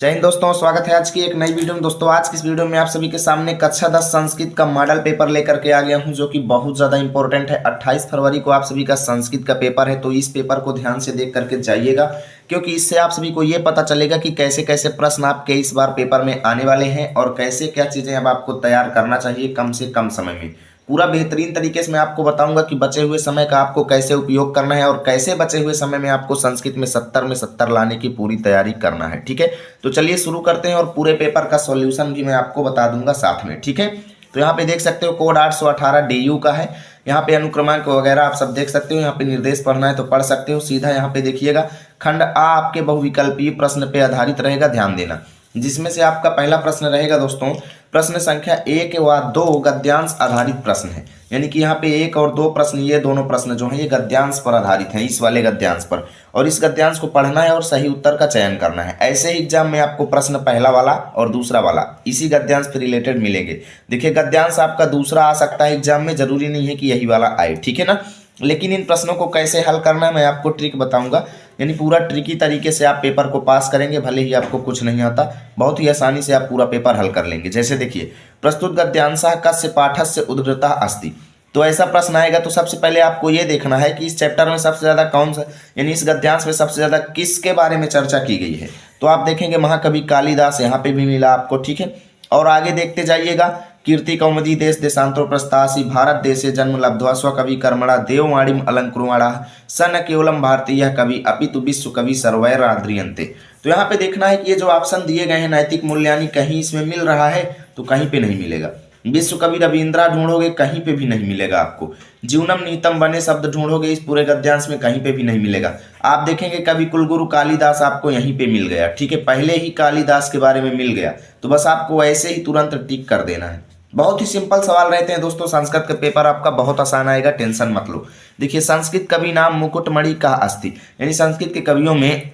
जय हिंद दोस्तों, स्वागत है आज की एक नई वीडियो में। दोस्तों आज की इस वीडियो में आप सभी के सामने कक्षा 10 संस्कृत का मॉडल पेपर लेकर के आ गया हूं, जो कि बहुत ज़्यादा इंपॉर्टेंट है। 28 फरवरी को आप सभी का संस्कृत का पेपर है, तो इस पेपर को ध्यान से देख करके जाइएगा, क्योंकि इससे आप सभी को ये पता चलेगा कि कैसे कैसे प्रश्न आपके इस बार पेपर में आने वाले हैं और कैसे क्या चीज़ें अब आपको तैयार करना चाहिए कम से कम समय में। पूरा बेहतरीन तरीके से मैं आपको बताऊंगा कि बचे हुए समय का आपको कैसे उपयोग करना है और कैसे बचे हुए समय में आपको संस्कृत में 70 में 70 लाने की पूरी तैयारी करना है। ठीक है, तो चलिए शुरू करते हैं और पूरे पेपर का सॉल्यूशन भी मैं आपको बता दूंगा साथ में। ठीक है, तो यहाँ पे देख सकते हो कोड 818 DU का है। यहाँ पे अनुक्रमांक वगैरह आप सब देख सकते हो। यहाँ पे निर्देश पढ़ना है तो पढ़ सकते हो। सीधा यहाँ पे देखिएगा, खंड आ आपके बहुविकल्पीय प्रश्न पे आधारित रहेगा, ध्यान देना। जिसमें से आपका पहला प्रश्न रहेगा दोस्तों, प्रश्न संख्या 1 व 2 गद्यांश आधारित प्रश्न है। यानी कि यहाँ पे 1 और 2 प्रश्न, ये दोनों प्रश्न जो हैं ये गद्यांश पर आधारित हैं, इस वाले गद्यांश पर। और इस गद्यांश को पढ़ना है और सही उत्तर का चयन करना है। ऐसे ही एग्जाम में आपको प्रश्न पहला वाला और दूसरा वाला इसी गद्यांश से रिलेटेड मिलेंगे। देखिए, गद्यांश आपका दूसरा आ सकता है एग्जाम में, जरूरी नहीं है कि यही वाला आए। ठीक है ना, लेकिन इन प्रश्नों को कैसे हल करना है मैं आपको ट्रिक बताऊंगा। यानी पूरा ट्रिकी तरीके से आप पेपर को पास करेंगे, भले ही आपको कुछ नहीं आता, बहुत ही आसानी से आप पूरा पेपर हल कर लेंगे। जैसे देखिए, प्रस्तुत गद्यांशः कस्य पाठस्य उद्धृतः अस्ति। तो ऐसा प्रश्न आएगा तो सबसे पहले आपको ये देखना है कि इस चैप्टर में सबसे ज्यादा कौन सा, यानी इस गद्यांश में सबसे ज्यादा किसके बारे में चर्चा की गई है। तो आप देखेंगे महाकवि कालिदास यहाँ पे भी मिला आपको। ठीक है, और आगे देखते जाइएगा, कीर्ति कौमुदी देश देशांतर प्रस्तासी भारत देशे जन्म लब्ध्वा स्वकवि कर्मणा देववाणीम अलंकृमाणा स न केवलम भारतीय कवि अपितु विश्व कवि सर्वैराद्रियन्ते। तो यहाँ पे देखना है कि ये जो ऑप्शन दिए गए हैं नैतिक मूल्यानि, कहीं इसमें मिल रहा है तो कहीं पे नहीं मिलेगा। विश्व कवि रविंद्रा ढूंढोगे कहीं पे भी नहीं मिलेगा आपको। जीवनम निहितम बने शब्द ढूंढोगे इस पूरे गद्यांश में कहीं पे भी नहीं मिलेगा। आप देखेंगे कवि कुलगुरु कालिदास आपको यहीं पे मिल गया। ठीक है, पहले ही कालिदास के बारे में मिल गया, तो बस आपको ऐसे ही तुरंत टिक कर देना है। बहुत ही सिंपल सवाल रहते हैं दोस्तों। संस्कृत का पेपर आपका बहुत आसान आएगा, टेंशन मत लो। देखिए, संस्कृत कवि नाम मुकुटमणि का अस्ति, यानी संस्कृत के कवियों में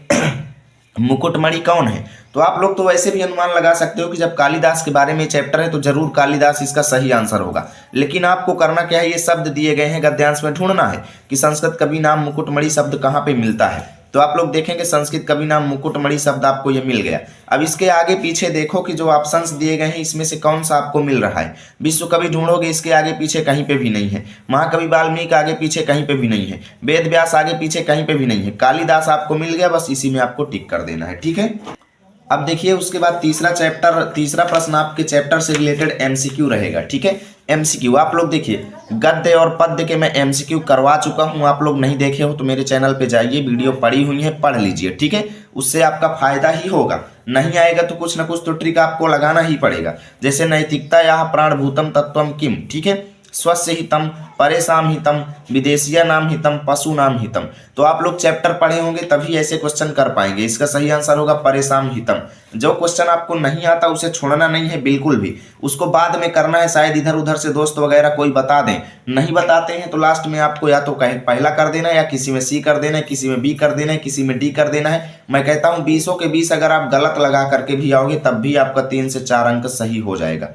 मुकुटमणि कौन है। तो आप लोग तो वैसे भी अनुमान लगा सकते हो कि जब कालिदास के बारे में चैप्टर है तो जरूर कालिदास इसका सही आंसर होगा। लेकिन आपको करना क्या है, ये शब्द दिए गए हैं गद्यांश में, ढूंढना है कि संस्कृत कवि नाम मुकुटमणि शब्द कहाँ पे मिलता है। तो आप लोग देखेंगे संस्कृत कवि नाम मुकुटमणि शब्द आपको ये मिल गया। अब इसके आगे पीछे देखो कि जो ऑप्शंस दिए गए हैं इसमें से कौन सा आपको मिल रहा है। विश्व कवि ढूंढोगे, इसके आगे पीछे कहीं पे भी नहीं है। महाकवि वाल्मीकि आगे पीछे कहीं पे भी नहीं है। वेद व्यास आगे पीछे कहीं पे भी नहीं है। कालिदास आपको मिल गया, बस इसी में आपको टिक कर देना है। ठीक है, अब देखिए उसके बाद तीसरा प्रश्न आपके चैप्टर से रिलेटेड MCQ रहेगा। ठीक है, MCQ आप लोग देखिए, गद्य और पद्य के मैं MCQ करवा चुका हूं। आप लोग नहीं देखे हो तो मेरे चैनल पे जाइए, वीडियो पड़ी हुई है, पढ़ लीजिए। ठीक है, उससे आपका फायदा ही होगा। नहीं आएगा तो कुछ ना कुछ तो ट्रिक आपको लगाना ही पड़ेगा। जैसे नैतिकता या प्राणभूतम तत्वम किम। ठीक है, स्वस्य हितम परेशान हितम विदेशिया नाम हितम पशु नाम हितम। तो आप लोग चैप्टर पढ़े होंगे तभी ऐसे क्वेश्चन कर पाएंगे। इसका सही आंसर होगा परेशान हितम। जो क्वेश्चन आपको नहीं आता उसे छोड़ना नहीं है बिल्कुल भी, उसको बाद में करना है। शायद इधर उधर से दोस्त वगैरह कोई बता दें, नहीं बताते हैं तो लास्ट में आपको या तो कहे पहला कर देना है, या किसी में C कर देना है, किसी में B कर देना है, किसी में D कर देना है। मैं कहता हूँ 20 के 20 अगर आप गलत लगा करके भी आओगे तब भी आपका 3 से 4 अंक सही हो जाएगा।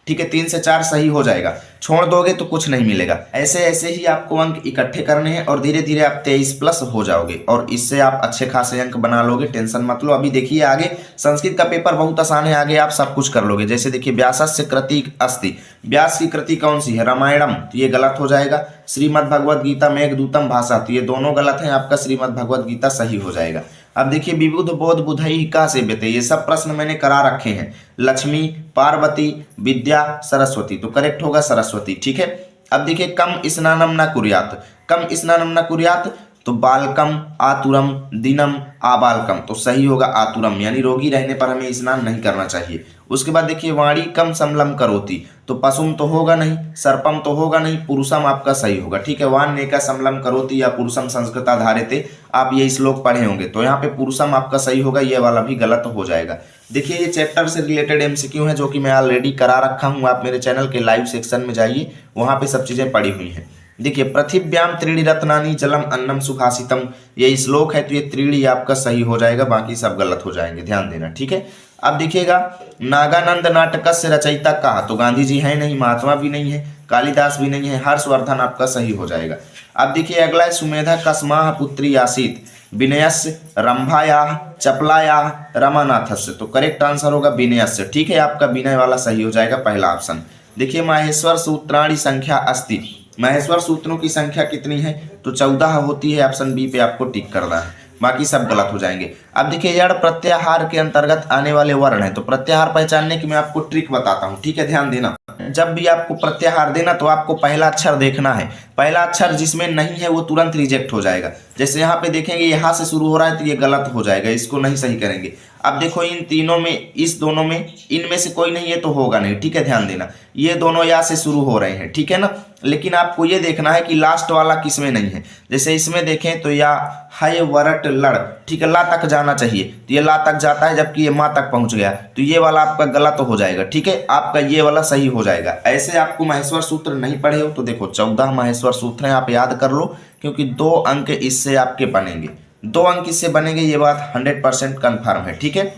ठीक है, 3 से 4 सही हो जाएगा। छोड़ दोगे तो कुछ नहीं मिलेगा। ऐसे ऐसे ही आपको अंक इकट्ठे करने हैं और धीरे धीरे आप 23+ हो जाओगे और इससे आप अच्छे खासे अंक बना लोगे। टेंशन मत लो। अभी देखिए आगे संस्कृत का पेपर बहुत आसान है, आगे आप सब कुछ कर लोगे। जैसे देखिए, व्यासस्य कृति अस्ति, व्यास की कृति कौन सी है, रामायणम, तो ये गलत हो जाएगा। श्रीमद् भगवद गीता मेघदूतम भाषा, तो ये दोनों गलत हैं, आपका श्रीमद् भगवद गीता सही हो जाएगा। अब देखिए, विबुध बोध बुधई का से बेटे, ये सब प्रश्न मैंने करा रखे हैं। लक्ष्मी, पार्वती, विद्या, सरस्वती, तो करेक्ट होगा सरस्वती। ठीक है, अब देखिए, कम स्नानम न कुर्यात, कम स्नानम न कुर्यात, तो बालकम आतुरम दिनम आबालकम, तो सही होगा आतुरम, यानी रोगी रहने पर हमें स्नान नहीं करना चाहिए। उसके बाद देखिए, वाणी कम समलम करोति, तो पशुम तो होगा नहीं, सर्पम तो होगा नहीं, पुरुषम आपका सही होगा। ठीक है, वान नेका समलम करोति या पुरुषम संस्कृत आधारित, आप ये श्लोक पढ़े होंगे, तो यहाँ पे पुरुषम आपका सही होगा, ये वाला भी गलत हो जाएगा। देखिए, ये चैप्टर से रिलेटेड MCQ है जो कि मैं ऑलरेडी करा रखा हूँ। आप मेरे चैनल के लाइव सेक्शन में जाइए, वहाँ पे सब चीजें पड़ी हुई हैं। देखिए, पृथिव्याम त्रीणि रत्नानि जलम अन्नम सुखासितम, ये श्लोक है, तो ये त्रीणि आपका सही हो जाएगा, बाकी सब गलत हो जाएंगे, ध्यान देना। ठीक है, अब देखिएगा, नागानंद नाटक से रचयिता कहा, तो गांधी जी है नहीं, महात्मा भी नहीं है, कालिदास भी नहीं है, हर्षवर्धन आपका सही हो जाएगा। अब देखिए अगला है, सुमेधा कस्माह पुत्री आसीत, विनयस्य, रंभायाः, चपलायाः, रमानाथस्य। तो करेक्ट आंसर होगा विनयस्य। ठीक है, आपका विनय वाला सही हो जाएगा पहला ऑप्शन। देखिए माहेश्वर सूत्राणी संख्या अस्ति, माहेश्वर सूत्रों की संख्या कितनी है? तो 14 होती है। ऑप्शन बी पे आपको टिक करना है, बाकी सब गलत हो जाएंगे। अब देखिए यड़ प्रत्याहार के अंतर्गत आने वाले वर्ण है, तो प्रत्याहार पहचानने की मैं आपको ट्रिक बताता हूँ। ठीक है, ध्यान देना। जब भी आपको प्रत्याहार देना तो आपको पहला अक्षर देखना है, पहला अक्षर जिसमें नहीं है वो तुरंत रिजेक्ट हो जाएगा। जैसे यहाँ पे देखेंगे यहाँ से शुरू हो रहा है तो ये गलत हो जाएगा, इसको नहीं सही करेंगे। अब देखो इन तीनों में, इस दोनों में, इनमें से कोई नहीं है तो होगा नहीं। ठीक है, ध्यान देना, ये दोनों या से शुरू हो रहे हैं। ठीक है ना, लेकिन आपको ये देखना है कि लास्ट वाला किसमें नहीं है। जैसे इसमें देखें तो या है वरट लड़, ठीक है, ला तक जाना चाहिए तो ये ला तक जाता है, जबकि ये माँ तक पहुंच गया, तो ये वाला आपका गलत हो जाएगा। ठीक है, आपका ये वाला सही हो जाएगा। ऐसे आपको माहेश्वर सूत्र नहीं पढ़े हो तो देखो 14 माहेश्वर सूत्र हैं, आप याद कर लो, क्योंकि 2 अंक इससे आपके बनेंगे, 2 अंक इससे बनेंगे, ये बात 100% कन्फर्म है। ठीक है,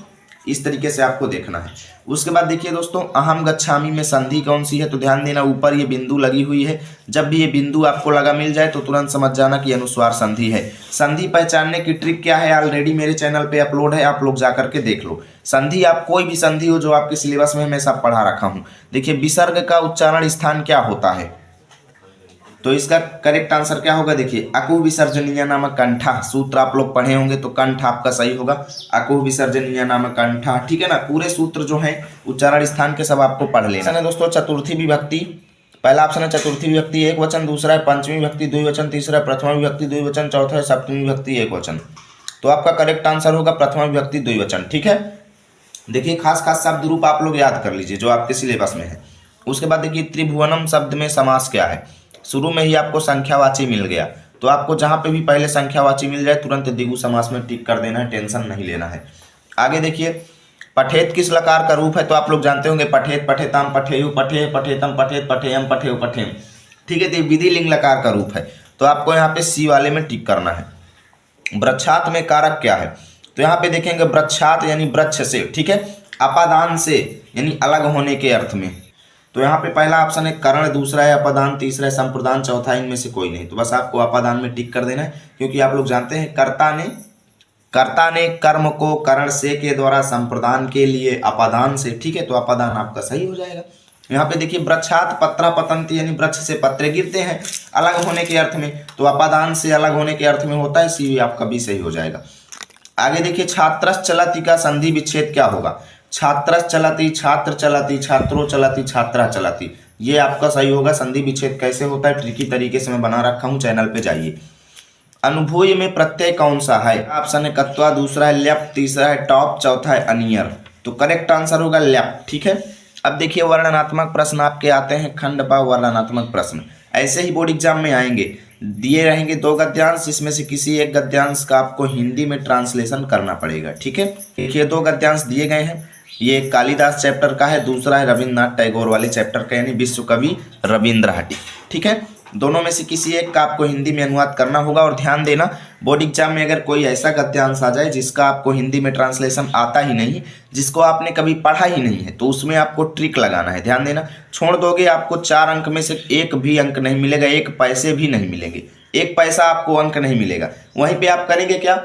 इस तरीके से आपको देखना है। उसके बाद देखिए दोस्तों, अहम गच्छामी में संधि कौन सी है? तो ध्यान देना, ऊपर ये बिंदु लगी हुई है, जब भी ये बिंदु आपको लगा मिल जाए तो तुरंत समझ जाना कि अनुस्वार संधि है। संधि पहचानने की ट्रिक क्या है? ऑलरेडी मेरे चैनल पे अपलोड है, आप लोग जाकर के देख लो। संधि, आप कोई भी संधि हो जो आपके सिलेबस में मैं सब पढ़ा रखा हूँ। देखिए विसर्ग का उच्चारण स्थान क्या होता है? तो इसका करेक्ट आंसर क्या होगा? देखिए अकुह विसर्जनीय नामक कंठा, सूत्र आप लोग पढ़े होंगे तो कंठ आपका सही होगा, अकुह विसर्जनीय नामक कंठा। ठीक है ना, पूरे सूत्र जो है उच्चारण स्थान के सब आपको पढ़ लेना है दोस्तों। चतुर्थी विभक्ति, पहला ऑप्शन है चतुर्थी विभक्ति एक वचन, दूसरा है पंचमी विभक्ति द्विवचन, तीसरा प्रथमा विभक्ति द्विवचन, चौथा है सप्तमी विभक्ति एक वचन। तो आपका करेक्ट आंसर होगा प्रथमा विभक्ति द्विवचन। ठीक है, देखिए खास खास शब्द रूप आप लोग याद कर लीजिए जो आपके सिलेबस में है। उसके बाद देखिए त्रिभुवनम शब्द में समास क्या है? शुरू में ही आपको संख्यावाची मिल गया, तो आपको जहां पे भी पहले संख्यावाची मिल जाए तुरंत द्विगु समास में टिक कर देना है, टेंशन नहीं लेना है। आगे देखिए पठेत किस लकार का रूप है? तो आप लोग जानते होंगे पठेत, पठेताम, पठेयु, पठे, पठेतम, पठेत, पठेयम, पठेयु, पठेम। ठीक है, तो विधि लिंग लकार का रूप है, तो आपको यहाँ पे सी वाले में टिक करना है। वृक्षात में कारक क्या है? तो यहाँ पे देखेंगे वृक्षात यानी वृक्ष से, ठीक है, अपादान से यानी अलग होने के अर्थ में। तो यहाँ पे पहला ऑप्शन है करण, दूसरा है अपादान, तीसरा है संप्रदान, चौथा इनमें से कोई नहीं। तो बस आपको अपादान में टिक कर देना है, क्योंकि आप लोग जानते हैं कर्ता ने कर्म को करण से के द्वारा संप्रदान के लिए अपादान से। ठीक है, तो अपादान आपका सही हो जाएगा। यहाँ पे देखिए वृक्षात पत्रा पतंती यानी वृक्ष से पत्रे गिरते हैं अलग होने के अर्थ में, तो अपादान से अलग होने के अर्थ में होता है, सी आपका भी सही हो जाएगा। आगे देखिए छात्रस चलती का संधि विच्छेद क्या होगा? छात्रस चलती, छात्र चलती, छात्रों चलती, छात्रा चलती, ये आपका सही होगा। संधि विच्छेद कैसे होता है ट्रिकी तरीके से मैं बना रखा हूँ, चैनल पे जाइए। अनुभूय में प्रत्यय कौन सा है? ऑप्शन है कत्वा, दूसरा है ल्यप, तीसरा है टॉप, चौथा है अनियर। तो करेक्ट आंसर होगा ल्यप। ठीक है, अब देखिए वर्णनात्मक प्रश्न आपके आते हैं, खंड व वर्णनात्मक प्रश्न ऐसे ही बोर्ड एग्जाम में आएंगे। दिए रहेंगे 2 गद्यांश, जिसमें से किसी एक गद्यांश का आपको हिंदी में ट्रांसलेशन करना पड़ेगा। ठीक है, देखिए 2 गद्यांश दिए गए हैं, ये कालिदास चैप्टर का है, दूसरा है रविन्द्रनाथ टैगोर वाले चैप्टर का यानी विश्व कवि रविंद्र हाटी। ठीक है, दोनों में से किसी एक का आपको हिंदी में अनुवाद करना होगा। और ध्यान देना बोर्ड एग्जाम में अगर कोई ऐसा गद्यांश आ जाए जिसका आपको हिंदी में ट्रांसलेशन आता ही नहीं, जिसको आपने कभी पढ़ा ही नहीं है, तो उसमें आपको ट्रिक लगाना है। ध्यान देना, छोड़ दोगे आपको 4 अंक में से 1 भी अंक नहीं मिलेगा, 1 पैसे भी नहीं मिलेंगे, 1 पैसा आपको अंक नहीं मिलेगा। वहीं पे आप करेंगे क्या?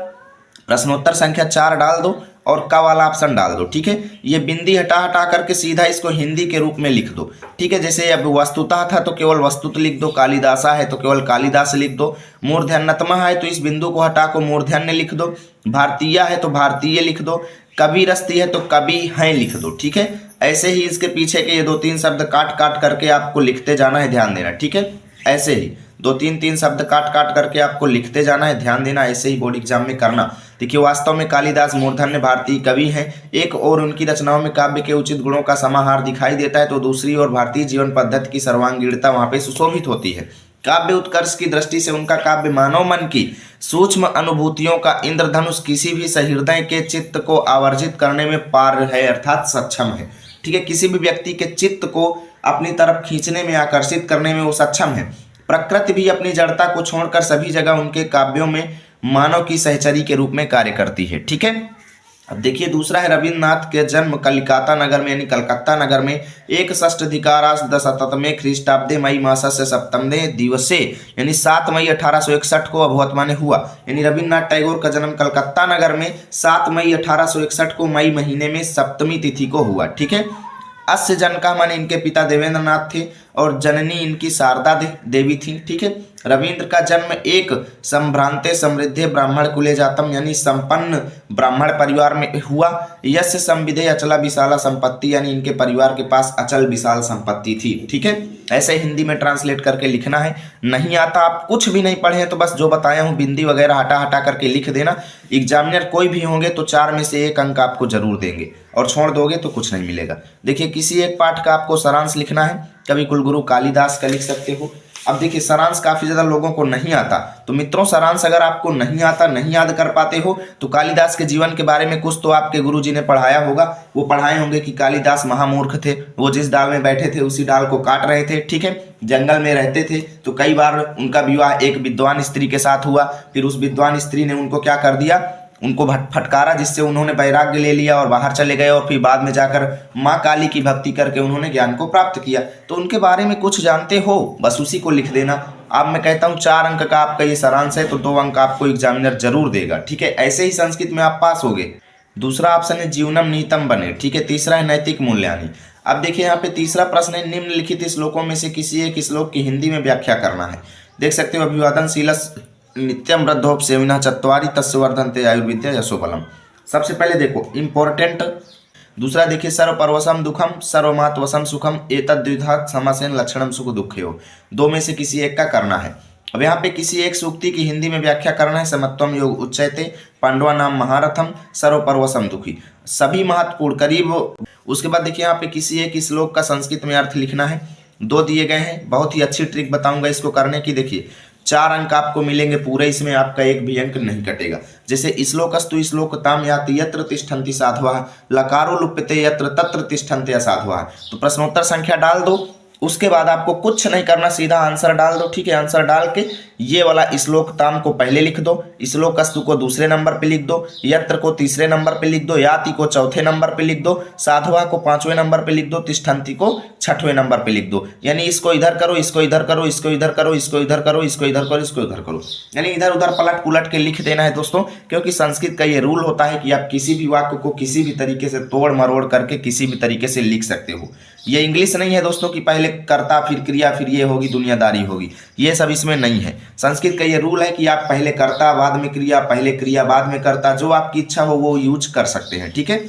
प्रश्नोत्तर संख्या 4 डाल दो और का वाला ऑप्शन डाल दो। ठीक है, ये बिंदी हटा हटा करके सीधा इसको हिंदी के रूप में लिख दो। ठीक है, जैसे अब वस्तुतः था तो केवल वस्तुत लिख दो, कालिदासा है तो केवल कालिदास लिख दो, मूर्धन्यतम है तो इस बिंदु को हटा को मूर्धन्य लिख दो, भारतीय है तो भारतीय लिख दो, कवि रस्ती है तो कवि है लिख दो। ठीक है, ऐसे ही इसके पीछे के ये 2-3 शब्द काट काट करके आपको लिखते जाना है, ध्यान देना। ठीक है, ऐसे ही 2-3 शब्द काट काट करके आपको लिखते जाना है, ध्यान देना। ऐसे ही बोर्ड एग्जाम में करना। देखिए वास्तव में कालिदास मूर्धन्य भारतीय कवि हैं, एक और उनकी रचनाओं में काव्य के उचित गुणों का समाहार दिखाई देता है, तो दूसरी ओर भारतीय जीवन पद्धति की सर्वांगीणता वहां पे सुशोभित होती है। काव्य उत्कर्ष की दृष्टि से उनका काव्य मानव मन की सूक्ष्म अनुभूतियों का इंद्रधनुष किसी भी सहृदय के चित्त को आवर्जित करने में पार है, अर्थात सक्षम है। ठीक है, किसी भी व्यक्ति के चित्त को अपनी तरफ खींचने में, आकर्षित करने में वो सक्षम है। प्रकृति भी अपनी जड़ता को छोड़कर सभी जगह उनके काव्यों में मानव की सहचरी के रूप में कार्य करती है। ठीक है, अब देखिए दूसरा है रविन्द्रनाथ के जन्म कलिकाता नगर में यानी कलकत्ता नगर में एक षष्ठाधिकारास दशतमे ख्रीष्टाब्दे मई मासस्य सप्तमे दिवसे यानी 7 मई 1861 को अभवतमा ने हुआ। यानी रविन्द्रनाथ टैगोर का जन्म कलकत्ता नगर में 7 मई 1861 को मई महीने में सप्तमी तिथि को हुआ। ठीक है। अस्य जनका माने इनके पिता देवेंद्रनाथ थे और जननी इनकी शारदा देवी थी। ठीक है। रविंद्र का जन्म एक संभ्रांते समृद्धे ब्राह्मण कुले जातम यानी संपन्न ब्राह्मण परिवार में हुआ। यस्य संविदे अचला विशाला संपत्ति यानी इनके परिवार के पास अचल विशाल संपत्ति थी। ठीक है। ऐसे हिंदी में ट्रांसलेट करके लिखना है। नहीं आता आप कुछ भी नहीं पढ़े हैं तो बस जो बताया हूँ बिंदी वगैरह हटा हटा करके लिख देना। एग्जामिनर कोई भी होंगे तो 4 में से 1 अंक आपको जरूर देंगे और छोड़ दोगे तो कुछ नहीं मिलेगा। देखिए किसी एक पाठ का आपको सारांश लिखना है। कवि कुलगुरु कालिदास का लिख सकते हो। अब देखिए सारांश काफी ज्यादा लोगों को नहीं आता, तो मित्रों सारांश अगर आपको नहीं आता, नहीं याद कर पाते हो तो कालिदास के जीवन के बारे में कुछ तो आपके गुरुजी ने पढ़ाया होगा। वो पढ़ाए होंगे कि कालिदास महामूर्ख थे, वो जिस डाल में बैठे थे उसी डाल को काट रहे थे। ठीक है। जंगल में रहते थे तो कई बार उनका विवाह एक विद्वान स्त्री के साथ हुआ, फिर उस विद्वान स्त्री ने उनको क्या कर दिया, उनको फटकारा, जिससे उन्होंने वैराग्य ले लिया और बाहर चले गए और फिर बाद में जाकर माँ काली की भक्ति करके उन्होंने ज्ञान को प्राप्त किया। तो उनके बारे में कुछ जानते हो बस उसी को लिख देना। अब मैं कहता हूँ 4 अंक का आपका ये सारांश है तो 2 अंक आपको एग्जामिनर जरूर देगा। ठीक है। ऐसे ही संस्कृत में आप पास होगे। दूसरा ऑप्शन है जीवनम निहितम बने। ठीक है। तीसरा है नैतिक मूल्यानि। अब देखिए यहाँ पे तीसरा प्रश्न है निम्नलिखित श्लोकों में से किसी एक श्लोक की हिंदी में व्याख्या करना है। देख सकते हो अभिवादनशील नित्यम वृद्धोपसेविनः चत्वारि तस्य वर्धन्ते आयुर्विद्या यशोबलम। सबसे पहले देखो इंपॉर्टेंट। दूसरा देखिए सर्वपर्वसम दुखम सर्वमात्वसम सुखम एतद्विधा समासेन लक्षणम सुख दुःखयो। 2 में से किसी एक का करना है। अब यहाँ पे किसी एक सूक्ति की हिंदी में व्याख्या करना है। समत्वम योग उच्चयते पांडवा नाम महारथम सर्वपर्वसम दुखी, सभी महत्वपूर्ण करीब। उसके बाद देखिए यहाँ पे किसी एक श्लोक का संस्कृत में अर्थ लिखना है। 2 दिए गए हैं। बहुत ही अच्छी ट्रिक बताऊंगा इसको करने की। देखिए 4 अंक आपको मिलेंगे पूरे, इसमें आपका एक भी अंक नहीं कटेगा। जैसे श्लोकस्तु श्लोकताम याति यत्र तिष्ठन्ति साधवः लकारो लुप्यते यत्र तत्र तिष्ठन्ते असाधवः। तो प्रश्नोत्तर संख्या डाल दो, उसके बाद आपको कुछ नहीं करना, सीधा आंसर डाल दो। ठीक है। आंसर डाल के ये वाला श्लोकताम को पहले लिख दो, श्लोकस्तु को दूसरे नंबर पे लिख दो, यत्र को तीसरे नंबर पे लिख दो, याति को चौथे नंबर पे लिख दो, साधवा को 5वें नंबर पे लिख दो, तिष्ठन्ति को 6वें नंबर पे लिख दो। यानी इसको इधर करो, इसको इधर करो, इसको इधर करो, इसको इधर करो, इसको इधर करो, इसको इधर करो, यानी इधर उधर पलट पुलट के लिख देना है दोस्तों। क्योंकि संस्कृत का ये रूल होता है कि आप किसी भी वाक्य को किसी भी तरीके से तोड़ मरोड़ करके किसी भी तरीके से लिख सकते हो। ये इंग्लिश नहीं है दोस्तों कि पहले कर्ता फिर क्रिया फिर ये होगी दुनियादारी होगी, ये सब इसमें नहीं है। संस्कृत का ये रूल है कि आप पहले कर्ता बाद में क्रिया, पहले क्रिया बाद में कर्ता, जो आपकी इच्छा हो वो यूज कर सकते हैं। ठीक है।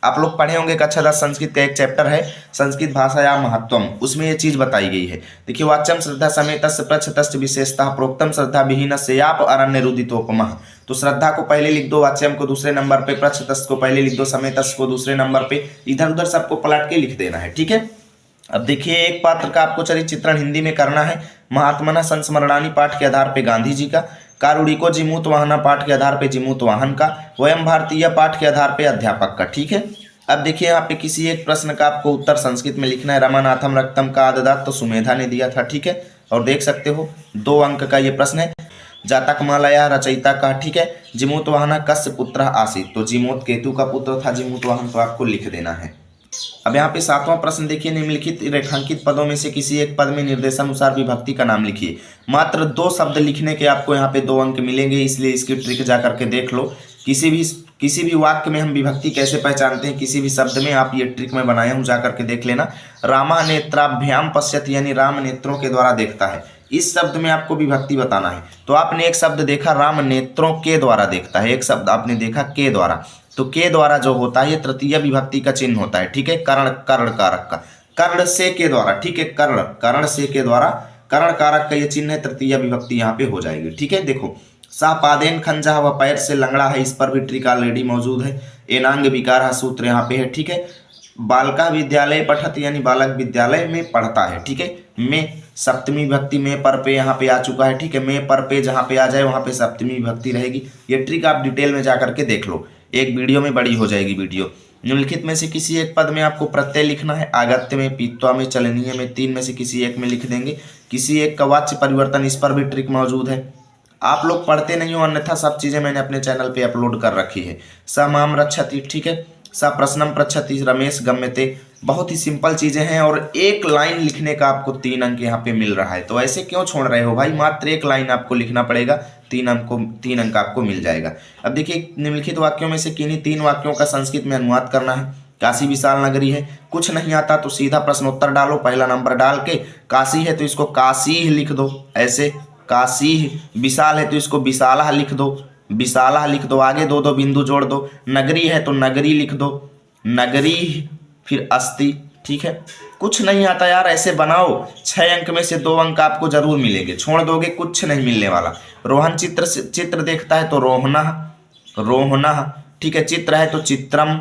आप लोग पढ़े होंगे कक्षा 10 संस्कृत का एक चैप्टर है संस्कृत भाषाया महत्वम, उसमें ये चीज बताई गई है। देखिए वाच्यम श्रद्धा समेतस्य प्रच्छतस्य विशेषतः प्रोक्तम श्रद्धा विहीनस्य याप अरण्य रुदितोपमः। तो श्रद्धा को पहले लिख दो, वाच्यम को दूसरे नंबर पे, प्रच्छतस्य को पहले लिख दो, समेतस्य को दूसरे नंबर पे, इधर उधर सबको पलट के लिख देना है। ठीक है। अब देखिए एक पात्र का आपको चरित्र चित्रण हिंदी में करना है। महात्मना संस्मरणानी पाठ के आधार पे गांधी जी का, कारुणिको जिमूत वाहना पाठ के आधार पे जिमूत वाहन का, वयम भारतीय पाठ के आधार पे अध्यापक का। ठीक है। अब देखिए यहाँ पे किसी एक प्रश्न का आपको उत्तर संस्कृत में लिखना है। रमानाथम रक्तम का आददात तो सुमेधा ने दिया था। ठीक है। और देख सकते हो 2 अंक का ये प्रश्न है। जातक मालया रचयिता का। ठीक है। जिमूत वाहना कस्य पुत्र आसीत, तो जिमूत केतु का पुत्र था जिमूत वाहन, तो आपको लिख देना है। अब यहाँ पे 7वां प्रश्न देखिए निम्नलिखित रेखांकित पदों में से किसी एक पद में निर्देशानुसार विभक्ति का नाम लिखिए। मात्र 2 शब्द लिखने के आपको यहाँ पे 2 अंक मिलेंगे, इसलिए इसकी ट्रिक जा करके देख लो। किसी भी वाक्य में हम विभक्ति कैसे पहचानते हैं, किसी भी शब्द में, आप ये ट्रिक मैं बनाया हूँ, जा करके देख लेना। रामा नेत्राभ्याम पश्यति यानी राम नेत्रों के द्वारा देखता है। इस शब्द में आपको विभक्ति बताना है। तो आपने एक शब्द देखा राम नेत्रों के द्वारा देखता है, एक शब्द आपने देखा के द्वारा, तो के द्वारा जो होता है ये तृतीय विभक्ति का चिन्ह होता है। ठीक है। कर्ण कर्ण कारक का, कर्ण से के द्वारा। ठीक है। कर्ण कर्ण से के द्वारा, कर्ण कारक का ये चिन्ह है, तृतीय विभक्ति यहाँ पे हो जाएगी। ठीक है। देखो सापादेन खंजा व पैर से लंगड़ा है, इस पर भी ट्रिक ऑलरेडी मौजूद है। एनांग विकार सूत्र यहाँ पे है। ठीक है। बालका विद्यालय पठत यानी बालक विद्यालय में पढ़ता है। ठीक है। में सप्तमी विभक्ति में पर पे यहाँ पे आ चुका है। ठीक है। में पर पे जहाँ पे आ जाए वहाँ पे सप्तमी विभक्ति रहेगी। ये ट्रिक आप डिटेल में जा करके देख लो, एक वीडियो में बड़ी हो जाएगी वीडियो। निम्नलिखित में से किसी एक पद में आपको प्रत्यय लिखना है। आगत्य में, पीत्वा में, चलनीय में, 3 में से किसी एक में लिख देंगे। किसी एक का वाच्य परिवर्तन, इस पर भी ट्रिक मौजूद है। आप लोग पढ़ते नहीं हो, अन्यथा सब चीज़ें मैंने अपने चैनल पे अपलोड कर रखी है। स माम रक्षति, ठीक है, स प्रश्नम पृच्छति रमेश गम्यते, बहुत ही सिंपल चीज़ें हैं और एक लाइन लिखने का आपको 3 अंक यहाँ पे मिल रहा है। तो ऐसे क्यों छोड़ रहे हो भाई, मात्र एक लाइन आपको लिखना पड़ेगा, 3 अंक आपको मिल जाएगा। अब देखिए निम्नलिखित वाक्यों में से किन्हीं 3 वाक्यों का संस्कृत में अनुवाद करना है। काशी विशाल नगरी है, कुछ नहीं आता तो सीधा प्रश्नोत्तर डालो, पहला नंबर डाल के, काशी है तो इसको काशी लिख दो ऐसे, काशी, विशाल है तो इसको विशाला लिख दो, विशाला लिख दो, आगे 2 बिंदु जोड़ दो, नगरी है तो नगरी लिख दो, नगरी, फिर अस्ति, ठीक है। कुछ नहीं आता यार, ऐसे बनाओ, 6 अंक में से 2 अंक आपको जरूर मिलेंगे, छोड़ दोगे कुछ नहीं मिलने वाला। रोहन चित्र देखता है तो रोहना, रोहना, ठीक है, चित्र है तो चित्रम,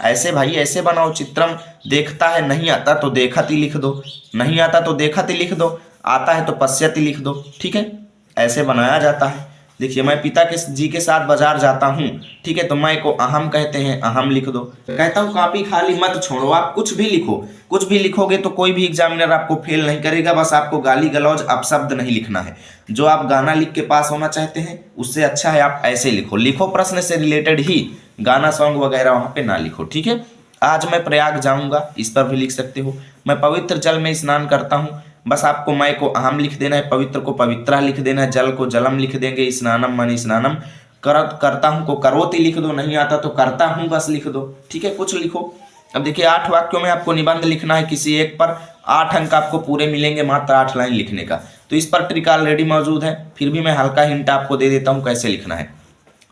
ऐसे भाई ऐसे बनाओ, चित्रम, देखता है नहीं आता तो देखति लिख दो, नहीं आता तो देखति लिख दो, आता है तो पश्यति लिख दो, ठीक है, ऐसे बनाया जाता है। देखिए मैं पिता के जी के साथ बाजार जाता हूँ, ठीक है, तो मैं को अहम कहते हैं, अहम लिख दो। कहता हूँ कॉपी खाली मत छोड़ो, आप कुछ भी लिखो, कुछ भी लिखोगे तो कोई भी एग्जामिनर आपको फेल नहीं करेगा, बस आपको गाली गलौज अपशब्द नहीं लिखना है। जो आप गाना लिख के पास होना चाहते हैं उससे अच्छा है आप ऐसे लिखो, लिखो प्रश्न से रिलेटेड ही, गाना सॉन्ग वगैरह वहाँ पे ना लिखो, ठीक है। आज मैं प्रयाग जाऊँगा, इस पर भी लिख सकते हो। मैं पवित्र जल में स्नान करता हूँ, बस आपको मैं को अहम लिख देना है, पवित्र को पवित्रा लिख देना है, जल को जलम लिख देंगे, स्नानम मन स्नानम, करता हूँ को करोति लिख दो, नहीं आता तो करता हूँ बस लिख दो, ठीक है, कुछ लिखो। अब देखिए 8 वाक्यों में आपको निबंध लिखना है, किसी एक पर 8 अंक आपको पूरे मिलेंगे मात्र 8 लाइन लिखने का। तो इस पर ट्रिक ऑलरेडी मौजूद है, फिर भी मैं हल्का हिंट आपको दे देता हूँ कैसे लिखना है।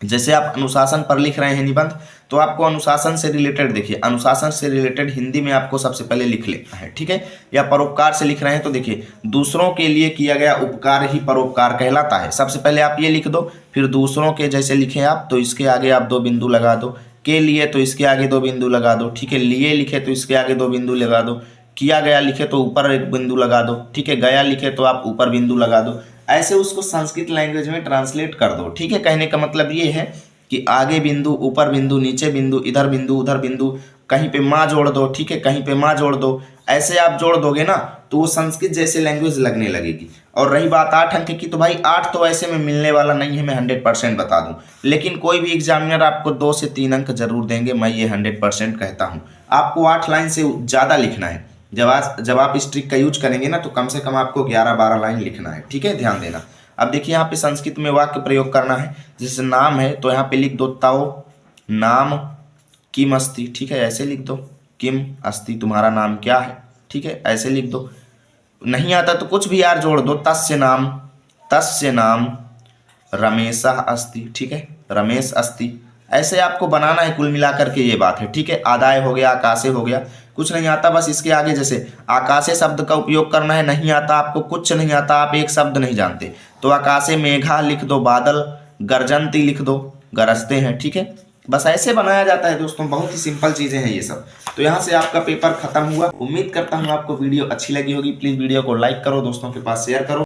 जैसे आप अनुशासन पर लिख रहे हैं निबंध, तो आपको अनुशासन से रिलेटेड, देखिए अनुशासन से रिलेटेड हिंदी में आपको सबसे पहले लिख लेना है, ठीक है। या परोपकार से लिख रहे हैं तो देखिए दूसरों के लिए किया गया उपकार ही परोपकार कहलाता है। सबसे पहले आप ये लिख दो, फिर दूसरों के जैसे लिखे आप तो इसके आगे आप 2 बिंदु लगा दो, के लिए तो इसके आगे 2 बिंदु लगा दो, ठीक है, लिए लिखे तो इसके आगे 2 बिंदु लगा दो, किया गया लिखे तो ऊपर 1 बिंदु लगा दो, ठीक है, गया लिखे तो आप ऊपर बिंदु लगा दो। ऐसे उसको संस्कृत लैंग्वेज में ट्रांसलेट कर दो, ठीक है। कहने का मतलब ये है कि आगे बिंदु, ऊपर बिंदु, नीचे बिंदु, इधर बिंदु, उधर बिंदु, कहीं पे माँ जोड़ दो, ठीक है, कहीं पे माँ जोड़ दो। ऐसे आप जोड़ दोगे ना तो वो संस्कृत जैसे लैंग्वेज लगने लगेगी। और रही बात 8 अंक की, तो भाई 8 तो ऐसे में मिलने वाला नहीं है, मैं 100% बता दूं। लेकिन कोई भी एग्जामिनर आपको 2 से 3 अंक जरूर देंगे, मैं ये 100% कहता हूँ। आपको 8 लाइन से ज़्यादा लिखना है। जब आप इस ट्रिक का यूज करेंगे ना तो कम से कम आपको 11-12 लाइन लिखना है, ठीक है, ध्यान देना। अब देखिए यहाँ पे संस्कृत में वाक्य प्रयोग करना है। जैसे नाम है तो यहाँ पे लिख दो तव नाम किम अस्ति, ठीक है, ऐसे लिख दो, किम अस्ति, तुम्हारा नाम क्या है, ठीक है, ऐसे लिख दो। नहीं आता तो कुछ भी यार जोड़ दो, तस्य नाम रमेशः अस्ति, ठीक है, रमेश अस्ति। ऐसे आपको बनाना है, कुल मिलाकर के ये बात है, ठीक है। आदाय हो गया, आकाशे हो गया, कुछ नहीं आता बस इसके आगे जैसे आकाशे शब्द का उपयोग करना है। नहीं आता आपको, कुछ नहीं आता, आप एक शब्द नहीं जानते तो आकाशे मेघा लिख दो, बादल गर्जंती लिख दो, गरजते हैं, ठीक है। बस ऐसे बनाया जाता है दोस्तों, बहुत ही सिंपल चीज़ें हैं ये सब। तो यहाँ से आपका पेपर खत्म हुआ। उम्मीद करता हूँ आपको वीडियो अच्छी लगी होगी। प्लीज़ वीडियो को लाइक करो, दोस्तों के पास शेयर करो।